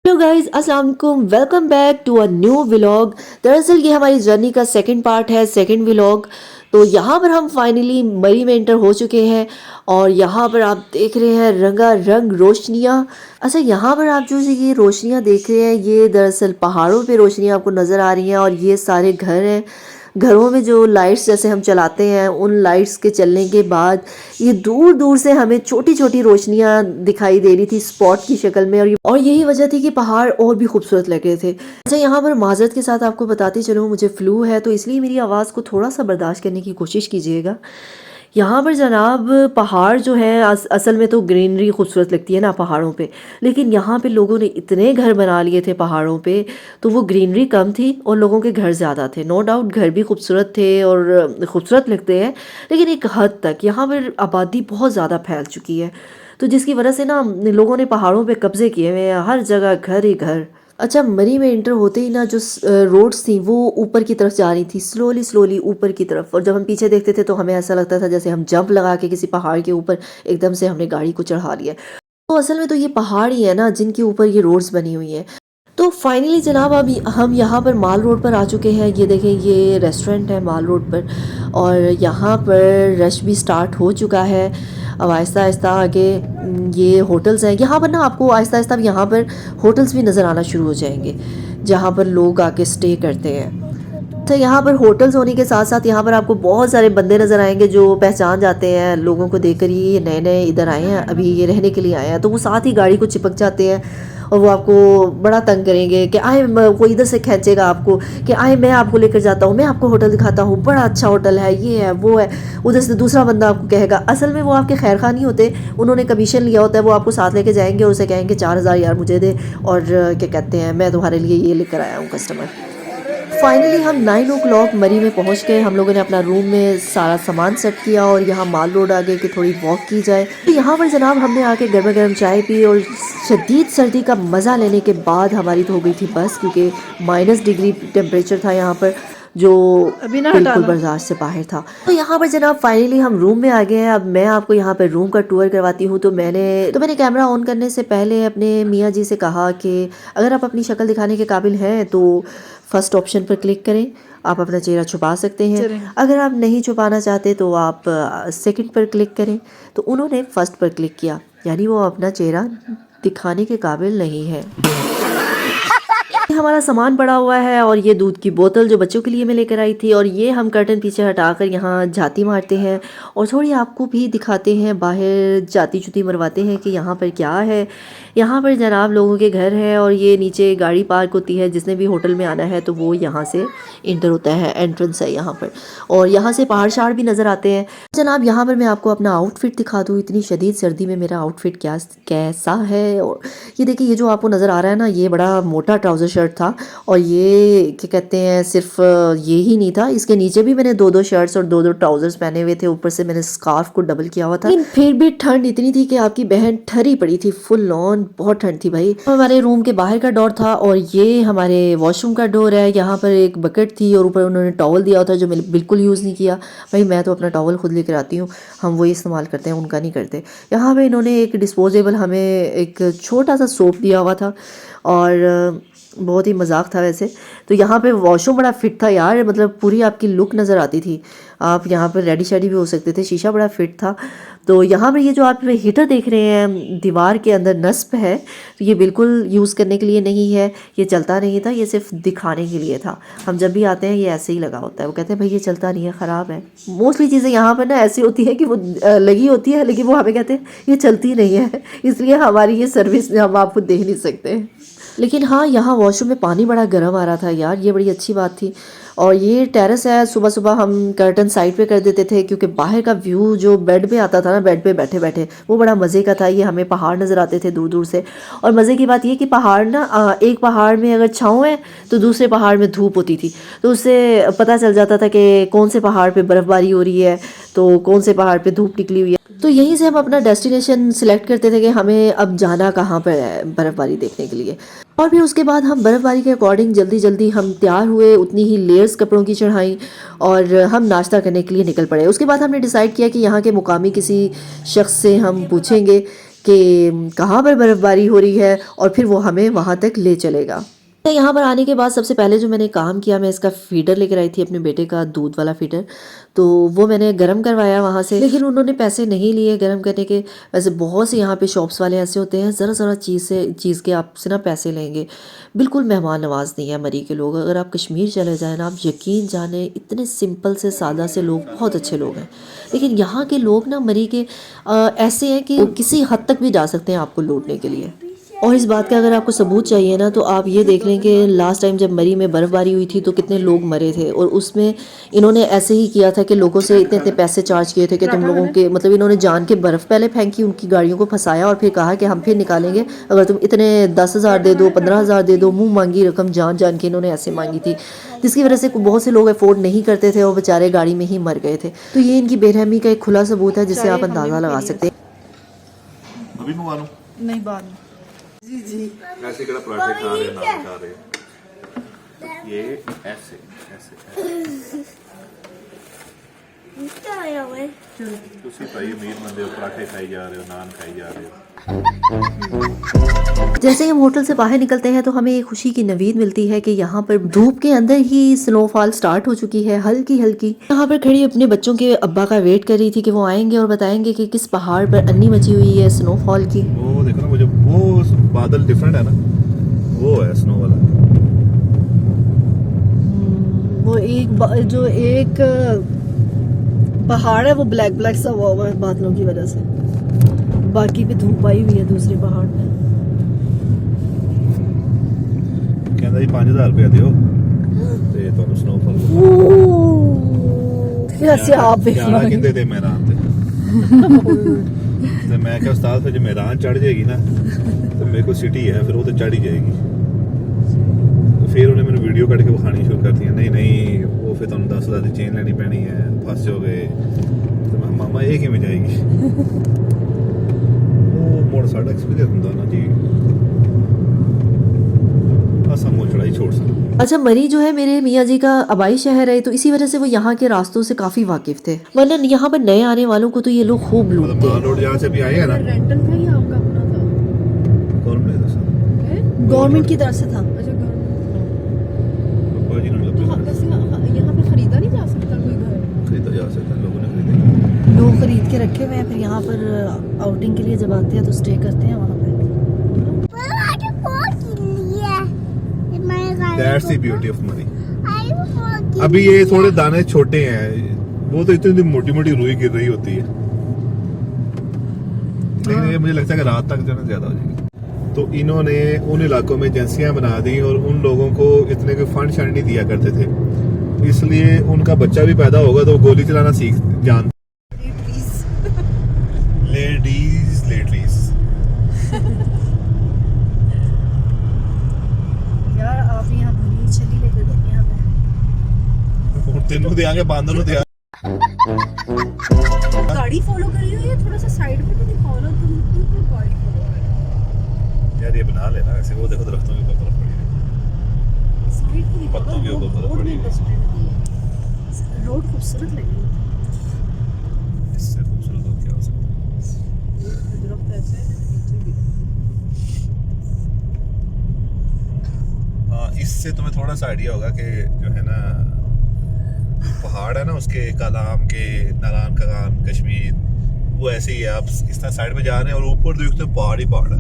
Hello guys, अस्सलाम वालेकुम। Welcome back to a new vlog. दरअसल ये हमारी जर्नी का सेकंड पार्ट है, सेकंड व्लॉग। तो यहाँ पर हम फाइनली मरी में एंटर हो चुके हैं और यहाँ पर आप देख रहे हैं रंगा रंग रोशनियाँ। अच्छा, यहाँ पर आप जो ये रोशनियाँ देख रहे हैं ये दरअसल पहाड़ों पे रोशनियाँ आपको नज़र आ रही हैं और ये सारे घर हैं। घरों में जो लाइट्स जैसे हम चलाते हैं उन लाइट्स के चलने के बाद ये दूर दूर से हमें छोटी छोटी रोशनियां दिखाई दे रही थी स्पॉट की शक्ल में। और यही वजह थी कि पहाड़ और भी खूबसूरत लग रहे थे। अच्छा, यहाँ पर माजरत के साथ आपको बताती चलूँ, मुझे फ्लू है तो इसलिए मेरी आवाज़ को थोड़ा सा बर्दाश्त करने की कोशिश कीजिएगा। यहाँ पर जनाब पहाड़ जो है असल में तो ग्रीनरी खूबसूरत लगती है ना पहाड़ों पे, लेकिन यहाँ पे लोगों ने इतने घर बना लिए थे पहाड़ों पे तो वो ग्रीनरी कम थी और लोगों के घर ज़्यादा थे। नो डाउट घर भी खूबसूरत थे और खूबसूरत लगते हैं, लेकिन एक हद तक यहाँ पर आबादी बहुत ज़्यादा फैल चुकी है तो जिसकी वजह से ना लोगों ने पहाड़ों पे कब्जे किए हुए हैं, हर जगह घर ही घर। अच्छा, मरी में एंटर होते ही ना जो रोड्स थी वो ऊपर की तरफ जा रही थी, स्लोली स्लोली ऊपर की तरफ। और जब हम पीछे देखते थे तो हमें ऐसा लगता था जैसे हम जंप लगा के किसी पहाड़ के ऊपर एकदम से हमने गाड़ी को चढ़ा लिया। तो असल में तो ये पहाड़ ही है ना जिनके ऊपर ये रोड्स बनी हुई हैं। तो फाइनली जनाब अब हम यहाँ पर माल रोड पर आ चुके हैं। ये देखें, ये रेस्टोरेंट है माल रोड पर और यहाँ पर रश भी स्टार्ट हो चुका है। अब आहिस्ता आहिस्ता आगे ये होटल्स हैं। यहाँ पर ना आपको आहिस्ता आहिस्ता अब यहाँ पर होटल्स भी नज़र आना शुरू हो जाएंगे जहाँ पर लोग आके स्टे करते हैं। तो यहाँ पर होटल्स होने के साथ साथ यहाँ पर आपको बहुत सारे बंदे नज़र आएंगे जो पहचान जाते हैं लोगों को देखकर, ये नए नए इधर आए हैं, अभी ये रहने के लिए आए हैं। तो वो साथ ही गाड़ी को चिपक जाते हैं और वो आपको बड़ा तंग करेंगे कि आए, कोई इधर से खींचेगा आपको कि आए मैं आपको लेकर जाता हूँ, मैं आपको होटल दिखाता हूँ, बड़ा अच्छा होटल है, ये है वो है। उधर से दूसरा बंदा आपको कहेगा, असल में वो आपके खैर खा नहीं होते, उन्होंने कमीशन लिया होता है, वो आपको साथ लेके जाएंगे और उसे कहेंगे 4,000 यार मुझे दे और क्या कहते हैं मैं तुम्हारे लिए ये लेकर आया हूँ कस्टमर। फाइनली हम 9 o'clock मरी में पहुंच गए। हम लोगों ने अपना रूम में सारा सामान सेट किया और यहाँ माल रोड आ गए कि थोड़ी वॉक की जाए। तो यहाँ पर जनाब हमने आके गर्मा गर्म चाय पी और शदीद सर्दी का मज़ा लेने के बाद हमारी तो हो गई थी बस, क्योंकि -डिग्री टेम्परेचर था यहाँ पर जो अभी ना बिल्कुल बर्दाश्त से बाहर था। तो यहाँ पर जनाब फाइनली हम रूम में आ गए हैं। अब मैं आपको यहाँ पर रूम का टूर करवाती हूँ। तो मैंने कैमरा ऑन करने से पहले अपने मियाँ जी से कहा कि अगर आप अपनी शक्ल दिखाने के काबिल हैं तो फर्स्ट ऑप्शन पर क्लिक करें, आप अपना चेहरा छुपा सकते हैं। अगर आप नहीं छुपाना चाहते तो आप सेकंड पर क्लिक करें। तो उन्होंने फर्स्ट पर क्लिक किया, यानी वो अपना चेहरा दिखाने के काबिल नहीं है। हमारा सामान पड़ा हुआ है और ये दूध की बोतल जो बच्चों के लिए मैं लेकर आई थी और ये हम कर्टन पीछे हटाकर यहाँ झाती मारते हैं और थोड़ी आपको भी दिखाते हैं, बाहर जाती चुती मरवाते हैं कि यहाँ पर क्या है। यहाँ पर जनाब लोगों के घर है और ये नीचे गाड़ी पार्क होती है, जिसने भी होटल में आना है तो वो यहाँ से इंटर होता है, एंट्रेंस है यहाँ पर। और यहाँ से पहाड़ शहाड़ भी नज़र आते हैं। जनाब यहाँ पर मैं आपको अपना आउटफिट दिखा दूँ, इतनी शदीद सर्दी में मेरा आउटफिट कैसा है। और ये देखिए, ये जो आपको नज़र आ रहा है ना, ये बड़ा मोटा ट्राउज़र शर्ट था और ये क्या कहते हैं सिर्फ ये ही नहीं था, इसके नीचे भी मैंने 2-2 शर्ट्स और 2-2 ट्राउजर्स पहने हुए थे, ऊपर से मैंने स्कार्फ को डबल किया हुआ था। लेकिन फिर भी ठंड इतनी थी कि आपकी बहन ठरी पड़ी थी, फुल ऑन बहुत ठंड थी भाई। हमारे रूम के बाहर का डोर था और ये हमारे वॉशरूम का डोर है। यहाँ पर एक बकेट थी और ऊपर उन्होंने टॉवल दिया था जो मैंने बिल्कुल यूज़ नहीं किया। भाई मैं तो अपना टॉवल खुद लेकर आती हूँ, हम वही इस्तेमाल करते हैं, उनका नहीं करते। यहाँ पे इन्होंने एक डिस्पोजेबल हमें एक छोटा सा सोप दिया हुआ था और बहुत ही मजाक था वैसे। तो यहाँ पे वॉशरूम बड़ा फिट था यार, मतलब पूरी आपकी लुक नज़र आती थी, आप यहाँ पर रेडी शेडी भी हो सकते थे, शीशा बड़ा फिट था। तो यहाँ पर ये जो आप हीटर देख रहे हैं दीवार के अंदर नस्ब है, तो ये बिल्कुल यूज़ करने के लिए नहीं है, ये चलता नहीं था, ये सिर्फ दिखाने के लिए था। हम जब भी आते हैं ये ऐसे ही लगा होता है, वो कहते हैं भाई ये चलता नहीं है, ख़राब है। मोस्टली चीज़ें यहाँ पर ना ऐसी होती है कि वो लगी होती है लेकिन वो हमें कहते हैं ये चलती नहीं है, इसलिए हमारी ये सर्विस हम आपको दे नहीं सकते। लेकिन हाँ, यहाँ वॉशरूम में पानी बड़ा गर्म आ रहा था यार, ये बड़ी अच्छी बात थी। और ये टेरेस है, सुबह सुबह हम कर्टन साइड पे कर देते थे क्योंकि बाहर का व्यू जो बेड पे आता था ना, बेड पे बैठे बैठे वो बड़ा मज़े का था। ये हमें पहाड़ नज़र आते थे दूर दूर से। और मज़े की बात ये कि पहाड़ ना एक पहाड़ में अगर छाँव है तो दूसरे पहाड़ में धूप होती थी, तो उससे पता चल जाता था कि कौन से पहाड़ पर बर्फ़बारी हो रही है तो कौन से पहाड़ पर धूप निकली हुई है। तो यहीं से हम अपना डेस्टिनेशन सिलेक्ट करते थे कि हमें अब जाना कहाँ पर है बर्फ़बारी देखने के लिए। और फिर उसके बाद हम बर्फ़बारी के अकॉर्डिंग जल्दी जल्दी हम तैयार हुए, उतनी ही लेयर्स कपड़ों की चढ़ाई और हम नाश्ता करने के लिए निकल पड़े। उसके बाद हमने डिसाइड किया कि यहाँ के मुकामी किसी शख्स से हम पूछेंगे कि कहाँ पर बर्फ़बारी हो रही है और फिर वो हमें वहाँ तक ले चलेगा। तो यहाँ पर आने के बाद सबसे पहले जो मैंने काम किया, मैं इसका फ़ीडर लेकर आई थी, अपने बेटे का दूध वाला फ़ीडर। तो वो मैंने गर्म करवाया वहाँ से, लेकिन उन्होंने पैसे नहीं लिए गर्म करने के। वैसे बहुत से यहाँ पे शॉप्स वाले ऐसे होते हैं, ज़रा चीज़ के आपसे ना पैसे लेंगे। बिल्कुल मेहमान नवाज नहीं है मरी के लोग। अगर आप कश्मीर चले जाएँ ना, आप यकीन जाने इतने सिंपल से सादा से लोग, बहुत अच्छे लोग हैं। लेकिन यहाँ के लोग ना मरी के ऐसे हैं कि किसी हद तक भी जा सकते हैं आपको लूटने के लिए। और इस बात का अगर आपको सबूत चाहिए ना, तो आप ये देख लें कि लास्ट टाइम जब मरी में बर्फ़बारी हुई थी तो कितने लोग मरे थे, और उसमें इन्होंने ऐसे ही किया था कि लोगों से इतने इतने पैसे चार्ज किए थे कि तुम लोगों के, मतलब इन्होंने जान के बर्फ़ पहले फेंकी, उनकी गाड़ियों को फंसाया और फिर कहा कि हम फिर निकालेंगे अगर तुम इतने 10,000 दे दो, 15,000 दे दो। मुँह मांगी रकम जान जान के इन्होंने ऐसे मांगी थी, जिसकी वजह से बहुत से लोग अफोर्ड नहीं करते थे और बेचारे गाड़ी में ही मर गए थे। तो ये इनकी बेरहमी का एक खुला सबूत है जिससे आप अंदाज़ा लगा सकते हैं। अभी मंगवा लूं? नहीं बाद में। जी जी ऐसे कड़ा पराठे खा रहे नान खा रहे ये ऐसे ऐसे ਤੁਸੀਂ ਭਾਈ ਅਮੀਰ ਬੰਦੇ ਹੋ ਪਰਾਠੇ ਖਾਈ ਜਾ ਰਹੇ ਹੋ ਨਾਨ खाई जा रहे हो। जैसे ही हम होटल से बाहर निकलते हैं तो हमें एक खुशी की नवीद मिलती है कि यहाँ पर धूप के अंदर ही स्नोफॉल स्टार्ट हो चुकी है, हल्की हल्की। यहाँ पर खड़ी अपने बच्चों के अब्बा का वेट कर रही थी कि वो आएंगे और बताएंगे कि किस पहाड़ पर अन्नी मची हुई है स्नोफॉल की। वो देखो ना, मुझे वो बादल डिफरेंट है ना, वो है स्नो वाला। वो जो एक पहाड़ है वो ब्लैक ब्लैक सा हुआ है बादलों की वजह से, बाकी पे धूप आई हुई है दूसरे पहाड़ पे। कहता जी 5,000 रुपया दियो ते ਤੁਹਾਨੂੰ स्नोफॉल कैसे आप ਜਾਣਾ ਕਿੰਦੇ ਤੇ ਮੈਦਾਨ ਤੇ ਤੇ ਮੈਂ ਕਿਹਾ ਉਸਤਾਦ ਫਿਰ ਜੇ ਮੈਦਾਨ ਚੜ ਜਾਏਗੀ ਨਾ ਤੇ ਮੇਰੇ ਕੋਲ ਸਿਟੀ ਹੈ, ਫਿਰ ਉਹ ਤੇ ਚੜ ਹੀ ਜਾਏਗੀ। ਫਿਰ ਉਹਨੇ ਮੈਨੂੰ ਵੀਡੀਓ ਕੱਢ ਕੇ ਵਿਖਾਣੀ ਸ਼ੁਰੂ ਕਰਤੀਆਂ, ਨਹੀਂ ਨਹੀਂ ਉਹ ਫਿਰ ਤੁਹਾਨੂੰ 10,000 ਦੀ ਚੇਨ ਲੈਣੀ ਪੈਣੀ ਹੈ, ਫਸ ਜਾਓਗੇ। ਤੇ ਮੈਂ ਮਾਮਾ ਇਹ ਕਿਵੇਂ ਜਾਏਗੀ? ਉਹ ਮੋੜ ਸਾਡਾ ਐਕਸਪੀਰੀਅੰਸ ਹੁੰਦਾ ना जी, असम चढ़ाई छोड़ सकते। अच्छा, मरी जो है मेरे मियाँ जी का आबाई शहर है, तो इसी वजह से वो यहाँ के रास्तों से काफी वाकिफ थे, वरना यहाँ पर नए आने वालों को तो ये लोग खूब लूटते हैं। रोड जहाँ से भी आए हैं ना, रेंटल था या आपका अपना था? गवर्नमेंट की तरफ से था। अच्छा, पापा जी ने लगे यहाँ पे खरीदा नहीं जा सकता कोई घर? खरीदा जा सकता है, लोगों ने खरीदे, लोग खरीद के रखे हुए हैं, फिर यहाँ पर आउटिंग के लिए जब आते हैं तो स्टे करते हैं वहाँ पे। That's the beauty of Mari। अभी ये थोड़े दाने छोटे हैं, वो तो इतनी मोटी मोटी रुई गिर रही होती है, लेकिन ये मुझे लगता है कि रात तक जो है ज्यादा हो जाएगी। तो इन्होंने उन इलाकों में एजेंसियां बना दी और उन लोगों को इतने के फंड शंड नहीं दिया करते थे, इसलिए उनका बच्चा भी पैदा होगा तो वो गोली चलाना सीख जान। लेडीज लेडीज यार आप यहाँ घूमिए, चली लेकर देंगे हमें। तेनू देंगे, बांदर नु देंगे। गाड़ी फॉलो करी हो या थोड़ा सा साइड में तो दिखाओ ना, तुम बिल्कुल गाड़ी फॉलो कर रहे हो। यार ये बना लेना ऐसे, वो देखो दरख्तों के ऊपर बर्फ पड़ी है, साइड में दिखाओ, पत्तों के ऊपर बर्फ पड़ी है। रोड खूबसूरत लग रही है, इससे खूबसूरत और क्या हो सकता है। दरख्त ऐसे हाँ, इससे तुम्हें थोड़ा सा आइडिया होगा कि जो है ना पहाड़ है ना, उसके कालाम के नारायण कागान कश्मीर, वो ऐसे ही है। आप इस तरह साइड में जा रहे हैं और ऊपर देखते हो पहाड़ ही पहाड़ है,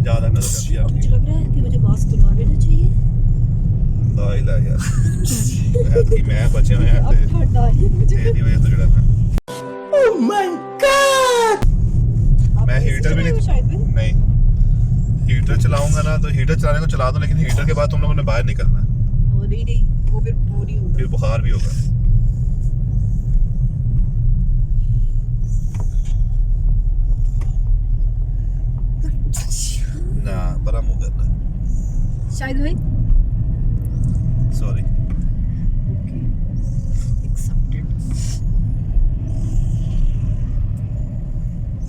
ज्यादा नजर आती है मुझे लग रहा है कि मुझे मास्क खुलवा देना चाहिए। ला इला यार की मैं बचे हुए हैं अब ठंडा है मुझे। तेरी वजह से जड़ा था। ओह माय गॉड, मैं हीटर भी नहीं हीटर चलाऊंगा ना, तो हीटर चलाने को चला दो, लेकिन हीटर के बाद तुम लोगों ने बाहर निकलना है। नहीं वो फिर पूरी होगा, फिर बुखार भी होगा। ना बड़ा मुंह करना शायद भाई। Sorry, okay accepted.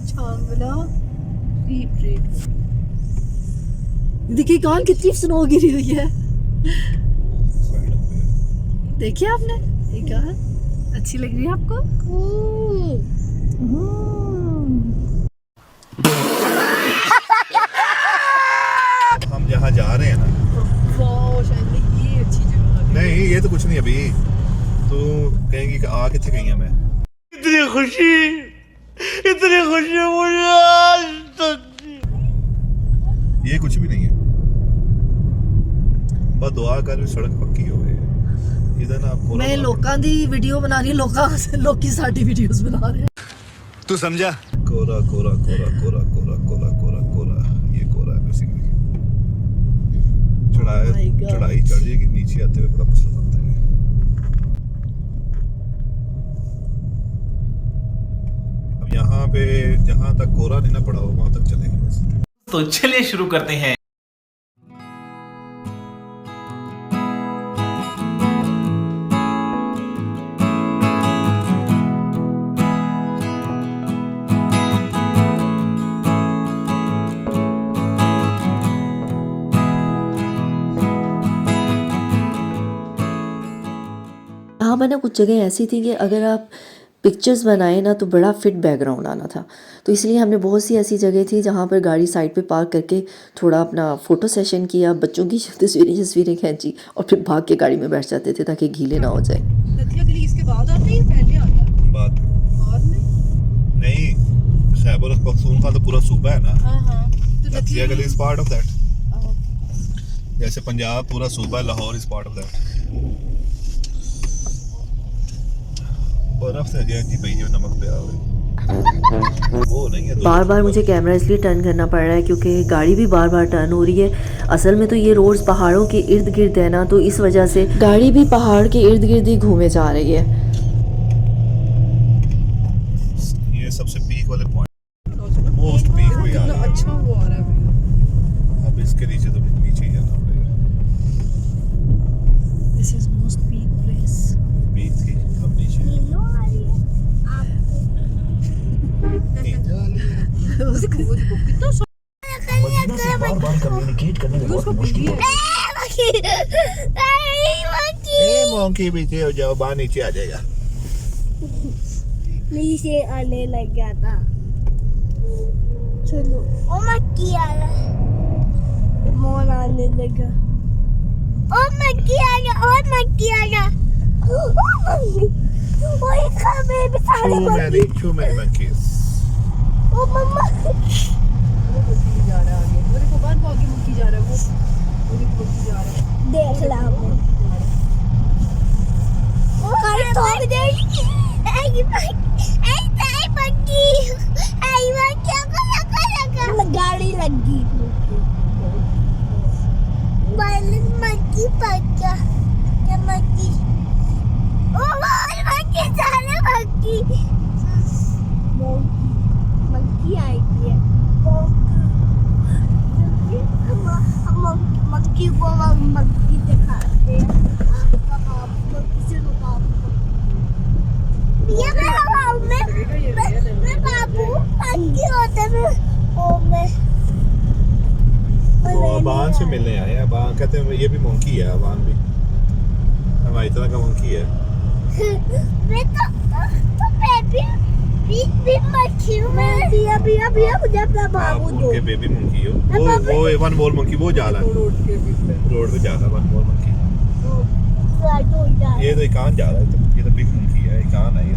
चांगला डीप रेड। देखिए कान कितनी स्नो गिरी हुई है, देखिए आपने ये कहा। अच्छी लग रही है आपको? ये तो कुछ नहीं अभी, तू कहेंगी कि आ कितने गई है मैं। इतनी खुशी मुझे आज तक। ये कुछ भी नहीं है, बस दुआ कर सड़क पक्की हो गई इधर ना। आपको मैं लोकां दी वीडियो बना रही, लोकी साडी वीडियोस बना रहे हैं। तू समझा? कोरा कोरा कोरा कोरा कोरा कोरा कोरा कोरा, ये कोरा है बेसिकली। चढ़ाई चढ़ जाएगी, नीचे आते हुए बड़ा मसला बनता है। अब यहाँ पे जहाँ तक कोरा नहीं ना पड़ा हो वहां तक चलेंगे बस। तो चलिए शुरू करते हैं। यहाँ पर ना कुछ जगह ऐसी थी कि अगर आप पिक्चर्स बनाए ना तो बड़ा फिट बैकग्राउंड आना था, तो इसलिए हमने बहुत सी ऐसी जगह थी जहाँ पर गाड़ी साइड पे पार्क करके थोड़ा अपना फ़ोटो सेशन किया, बच्चों की तस्वीरें खींची और फिर भाग के गाड़ी में बैठ जाते थे ताकि गीले ना हो जाए। नदिया गली इसके बाद आती है, पहले आता है? बाद में नहीं, खैबर पख्तूनख्वा तो पूरा सूबा है ना। हाँ तो नदिया गली इज पार्ट ऑफ दैट। जैसे पंजाब पूरा सूबा है, Lahore is part of that. बर्फ से जी पई जो नमक पे आवे वो नहीं है। बार बार मुझे कैमरा इसलिए टर्न करना पड़ रहा है क्योंकि गाड़ी भी बार बार टर्न हो रही है। असल में तो ये रोड्स पहाड़ों के इर्द गिर्द है ना, तो इस वजह से गाड़ी भी पहाड़ के इर्द गिर्द ही घूमे जा रही है। ये सबसे पीक वाले पॉइंट, मोस्ट पीक पे आ रहा है। अच्छा वो आ रहा है। अब इसके नीचे तो नीचे ही जाना पड़ेगा। This is most peak place. Peak थी, अब नीचे बार कम्युनिकेट करने में बहुत मुश्किल है। मोंकी पीछे हो जाओ, बाहर नीचे आ जाएगा। नीचे आने लग गया था। चलो ओ मक्की आ रहा, मोन आने लगा। ओ मक्की आ गया, और मक्की आ गया। ओ एक खाने में सारे मक्की। Too many monkeys. ओ मम्मा मुक्की जा रहा है आगे, मेरे को बाद आगे मुक्की जा रहा है वो मुक्की जा रहा है। देख ला ओ कर तो दे आई मक्की आई मक्की लगा गाड़ी लगी बालन मक्की पक्का क्या मक्की ओ मक्की सारे मक्की मक्की आई है मक्की को मक्की दिखाते हैं। मक्की से ये मैं बाबू मक्की होते में ओ मैं वो अबान से मिलने आए हैं। अबान कहते हैं ये भी मोंकी है, अबान भी हमारी तरह का मोंकी है। मैं तो बेबी मक्खी हूँ मैं। अभी मुझे अपना बाबू दो। उनके बेबी मोंकी हो वो वन मोर मोंकी वो जाला रोड पे जाला वन मोर मोंकी। ये तो इकान जा रहा है, तो ये तो बिग मोंकी है, इकान है ये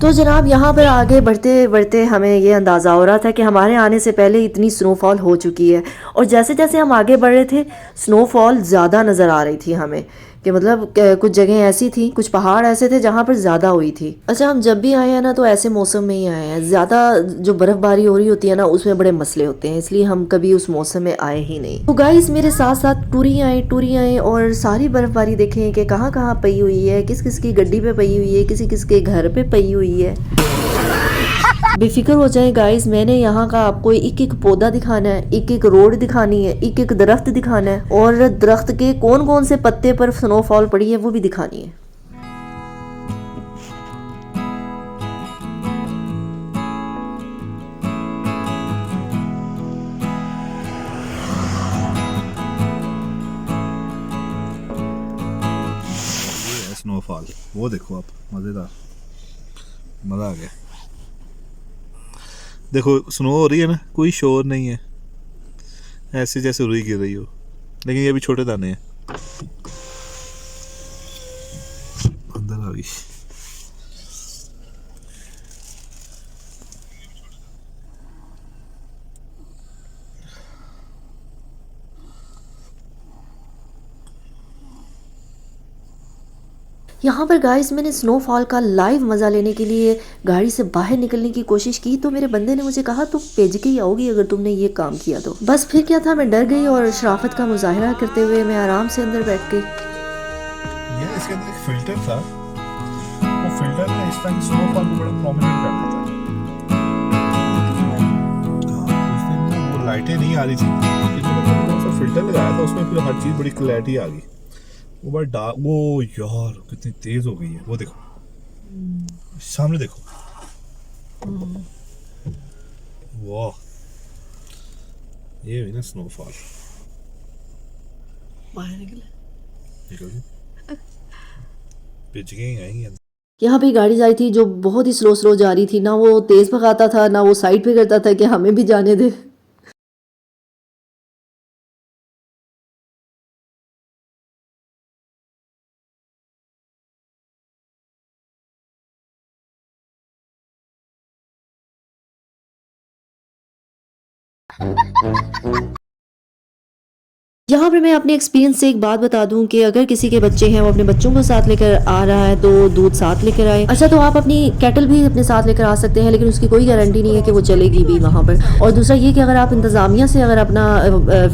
तो जनाब यहाँ पर आगे बढ़ते बढ़ते हमें ये अंदाज़ा हो रहा था कि हमारे आने से पहले इतनी स्नोफॉल हो चुकी है, और जैसे जैसे हम आगे बढ़ रहे थे स्नोफॉल ज़्यादा नज़र आ रही थी हमें, कि मतलब कुछ जगह ऐसी थी, कुछ पहाड़ ऐसे थे जहाँ पर ज़्यादा हुई थी। अच्छा, हम जब भी आए हैं ना तो ऐसे मौसम में ही आए हैं। ज़्यादा जो बर्फ़बारी हो रही होती है ना उसमें बड़े मसले होते हैं, इसलिए हम कभी उस मौसम में आए ही नहीं। तो गाइस मेरे साथ साथ टूरी आए और सारी बर्फ़बारी देखें कि कहाँ कहाँ पई हुई है, किस किस की गड्डी पे पई हुई है, किसी किस के घर पे पई हुई है। बेफिक्र हो जाए गाइस, मैंने यहाँ का आपको एक एक पौधा दिखाना है, एक एक रोड दिखानी है, एक एक दरख्त दिखाना है, और दरख्त के कौन कौन से पत्ते पर स्नोफॉल पड़ी है वो भी दिखानी है। स्नोफॉल वो देखो आप, मज़ेदार, मज़ा आ गया। देखो स्नो हो रही है ना, कोई शोर नहीं है, ऐसे जैसे रुई गिर रही हो, लेकिन ये भी छोटे दाने हैं। गई। यहाँ पर गाइस मैंने स्नोफॉल का लाइव मज़ा लेने के लिए गाड़ी से बाहर निकलने की कोशिश की, तो मेरे बंदे ने मुझे कहा तुम पेज के ही आओगी अगर तुमने ये काम किया तो। बस फिर क्या था, मैं डर गई और शराफत का मुजाहरा करते हुए मैं आराम से अंदर बैठ गई। ये इसके अंदर एक फिल्टर था, वो फिल्टर ना इस तरह स्नोफॉल को बड़ा प्रोमिनेंट कर देता है। उस दिन ना वो लाइटें नहीं आ रही थी, लेकिन मैंने कौन सा फिल्टर लगाया था उसमें फिर हर चीज़ बड़ी क्लैरिटी आ गई। वो बड़ा डार्क, वो यार कितनी तेज हो गई है, वो देखो सामने देखो, वाह ये हुई ना स्नोफॉल। बाहर निकले। निकल गई, पिच गई आएंगे। यहाँ पे गाड़ी जा रही थी जो बहुत ही स्लो स्लो जा रही थी, ना वो तेज़ भगाता था ना वो साइड पे करता था कि हमें भी जाने दे। यहाँ पर मैं अपने एक्सपीरियंस से एक बात बता दूं कि अगर किसी के बच्चे हैं वो अपने बच्चों को साथ लेकर आ रहा है तो दूध साथ लेकर आए। अच्छा, तो आप अपनी केटल भी अपने साथ लेकर आ सकते हैं, लेकिन उसकी कोई गारंटी नहीं है कि वो चलेगी भी वहाँ पर। और दूसरा ये कि अगर आप इंतज़ामिया से अगर अपना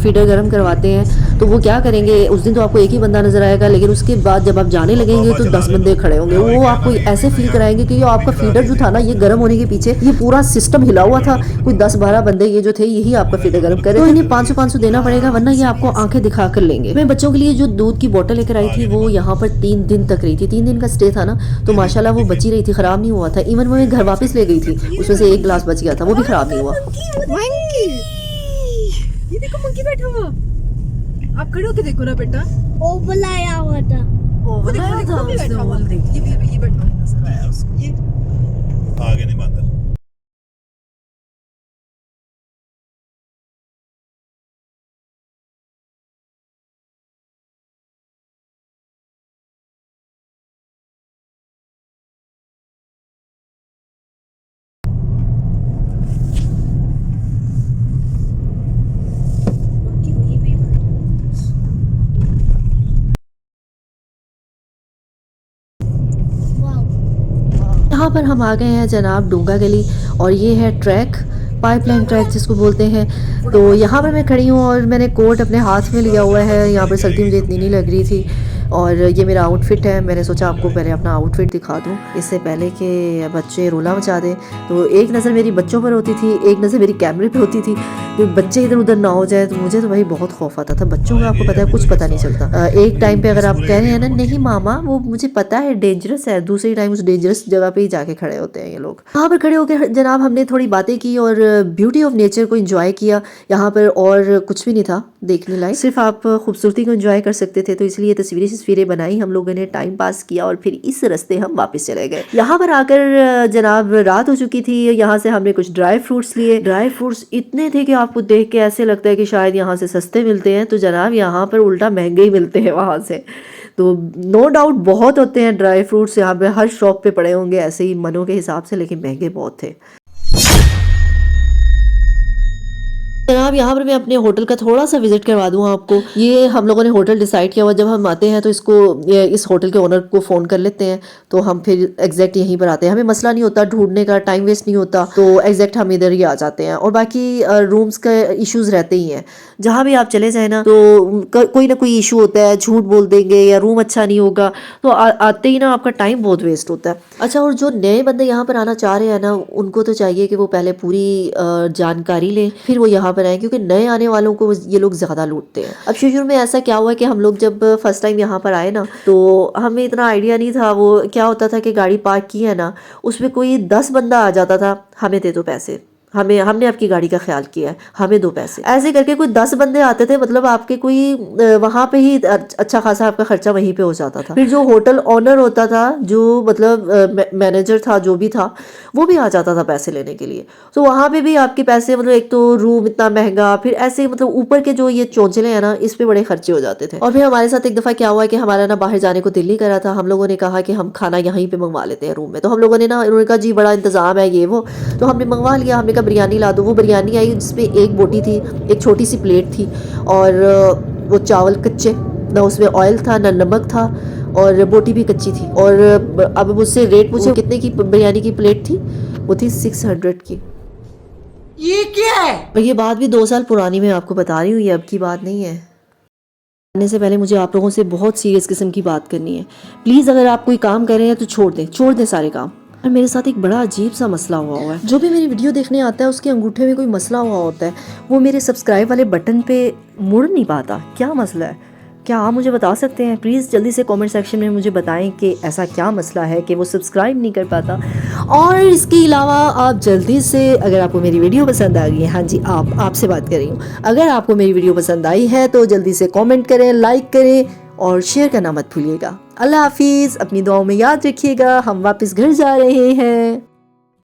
फीडर गर्म करवाते हैं तो वो क्या करेंगे, उस दिन तो आपको एक ही बंदा नजर आएगा, लेकिन उसके बाद जब आप जाने लगेंगे तो 10 बंदे खड़े होंगे। वो आपको ऐसे फील कराएंगे कि ये आपका फीडर जो था ना, ये गर्म होने के पीछे ये पूरा सिस्टम हिला हुआ था, कोई 10-12 बंदे ये जो थे यही आपका फीडर गर्म कर रहे थे। तो इन्हें 500-500 देना पड़ेगा, वरना ये आपको आंखें दिखा कर लेंगे। मैं बच्चों के लिए जो दूध की बोतल लेकर आई थी वो यहाँ पर 3 दिन तक रही थी। 3 दिन का स्टे था ना, तो माशाल्लाह वो बची रही थी, खराब नहीं हुआ था। इवन वो मैं घर वापस ले गई थी, उसमें से 1 गिलास बच गया था, वो भी खराब नहीं हुआ। मंकी, ये देखो मंकी बैठा हुआ। आप खड़े होके देखो ना बेटा। ओ बुलाया हुआ था। वो देखो उसने ये बैठा हुआ नजर आया उसको। ये आगे नहीं बांधा। यहाँ पर हम आ गए हैं जनाब डूंगा गली, और ये है ट्रैक, पाइपलाइन ट्रैक जिसको बोलते हैं। तो यहाँ पर मैं खड़ी हूँ और मैंने कोट अपने हाथ में लिया हुआ है। यहाँ पर सर्दी मुझे इतनी नहीं लग रही थी, और ये मेरा आउटफिट है। मैंने सोचा आपको पहले अपना आउटफिट दिखा दूँ इससे पहले कि बच्चे रोला मचा दें। तो एक नज़र मेरी बच्चों पर होती थी, एक नज़र मेरी कैमरे पर होती थी, तो बच्चे इधर उधर ना हो जाए। तो मुझे तो भाई बहुत खौफ आता था। बच्चों का आपको पता है कुछ पता नहीं चलता। एक टाइम पे अगर आप कह रहे हैं ना नहीं मामा वो मुझे पता है डेंजरस है, दूसरी टाइम उस डेंजरस जगह पे ही जाके खड़े होते हैं ये लोग। वहाँ पर खड़े होकर जनाब हमने थोड़ी बातें की और ब्यूटी ऑफ नेचर को एंजॉय किया। यहाँ पर और कुछ भी नहीं था देखने लायक, सिर्फ आप खूबसूरती को एंजॉय कर सकते थे। तो इसलिए तस्वीरें बनाई, हम लोगों ने टाइम पास किया और फिर इस रास्ते हम वापस चले गए। यहाँ पर आकर जनाब रात हो चुकी थी। यहाँ से हमने कुछ ड्राई फ्रूट्स लिए। ड्राई फ्रूट्स इतने थे कि आपको देख के ऐसे लगता है कि शायद यहाँ से सस्ते मिलते हैं, तो जनाब यहाँ पर उल्टा महंगे ही मिलते हैं वहाँ से। तो नो डाउट बहुत होते हैं ड्राई फ्रूट्स यहाँ पे, हर शॉप पे पड़े होंगे ऐसे ही मनों के हिसाब से, लेकिन महंगे बहुत थे। जनाब यहाँ पर मैं अपने होटल का थोड़ा सा विजिट करवा दूँ आपको। ये हम लोगों ने होटल डिसाइड किया हुआ, जब हम आते हैं तो इस होटल के ओनर को फ़ोन कर लेते हैं, तो हम फिर एग्जैक्ट यहीं पर आते हैं। हमें मसला नहीं होता ढूंढने का, टाइम वेस्ट नहीं होता, तो एग्जैक्ट हम इधर ही आ जाते हैं। और बाकी रूम्स का इश्यूज़ रहते ही हैं, जहाँ भी आप चले जाए ना तो कोई ना कोई इशू होता है, झूठ बोल देंगे या रूम अच्छा नहीं होगा, तो आते ही ना आपका टाइम बहुत वेस्ट होता है। अच्छा, और जो नए बंदे यहाँ पर आना चाह रहे हैं ना, उनको तो चाहिए कि वो पहले पूरी जानकारी लें फिर वो यहाँ पर आए, क्योंकि नए आने वालों को ये लोग ज़्यादा लूटते हैं। अब शुरू में ऐसा क्या हुआ कि हम लोग जब फर्स्ट टाइम यहाँ पर आए ना, तो हमें इतना आइडिया नहीं था। वो क्या होता था कि गाड़ी पार्क की है ना, उसमें कोई 10 बंदा आ जाता था, हमें दे दो पैसे, हमने आपकी गाड़ी का ख्याल किया है, हमें 2 पैसे। ऐसे करके कोई 10 बंदे आते थे, मतलब आपके कोई वहाँ पे ही अच्छा खासा आपका खर्चा वहीं पे हो जाता था। फिर जो होटल ऑनर होता था, जो मतलब मैनेजर था, जो भी था, वो भी आ जाता था पैसे लेने के लिए। तो वहाँ पे भी आपके पैसे, मतलब एक तो रूम इतना महंगा, फिर ऐसे मतलब ऊपर के जो ये चौंचले हैं ना, इस पे बड़े खर्चे हो जाते थे। और फिर हमारे साथ एक दफ़ा क्या हुआ कि हमारा ना बाहर जाने को दिल नहीं कर रहा था। हम लोगों ने कहा कि हम खाना यहीं पे मंगवा लेते हैं रूम में। तो हम लोगों ने ना, उन्होंने कहा जी बड़ा इंतज़ाम है ये वो, तो हमने मंगवा लिया। हमने कहा बिरयानी ला दो। वो बिरयानी आई जिसमें एक बोटी थी, एक छोटी सी प्लेट थी, और वो चावल कच्चे, ना उसमें ऑयल था ना नमक था, और बोटी भी कच्ची थी। और अब मुझसे रेट पूछे कितने की बिरयानी की प्लेट थी, वो थी 600 की। ये क्या है? और ये बात भी 2 साल पुरानी मैं आपको बता रही हूँ, ये अब की बात नहीं है। करने से पहले मुझे आप लोगों से बहुत सीरियस किस्म की बात करनी है। प्लीज़ अगर आप कोई काम कर रहे हैं तो छोड़ दें सारे काम। और मेरे साथ एक बड़ा अजीब सा मसला हुआ है। जो भी मेरी वीडियो देखने आता है उसके अंगूठे में कोई मसला हुआ होता है, वो मेरे सब्सक्राइब वाले बटन पे मुड़ नहीं पाता। क्या मसला है? क्या आप मुझे बता सकते हैं? प्लीज़ जल्दी से कमेंट सेक्शन में मुझे बताएं कि ऐसा क्या मसला है कि वो सब्सक्राइब नहीं कर पाता। और इसके अलावा आप जल्दी से, अगर आपको मेरी वीडियो पसंद आ गई है, हाँ जी आपसे बात कर रही हूँ, अगर आपको मेरी वीडियो पसंद आई है तो जल्दी से कमेंट करें, लाइक करें और शेयर करना मत भूलिएगा। अल्लाह हाफिज़, अपनी दुआओं में याद रखिएगा। हम वापस घर जा रहे हैं।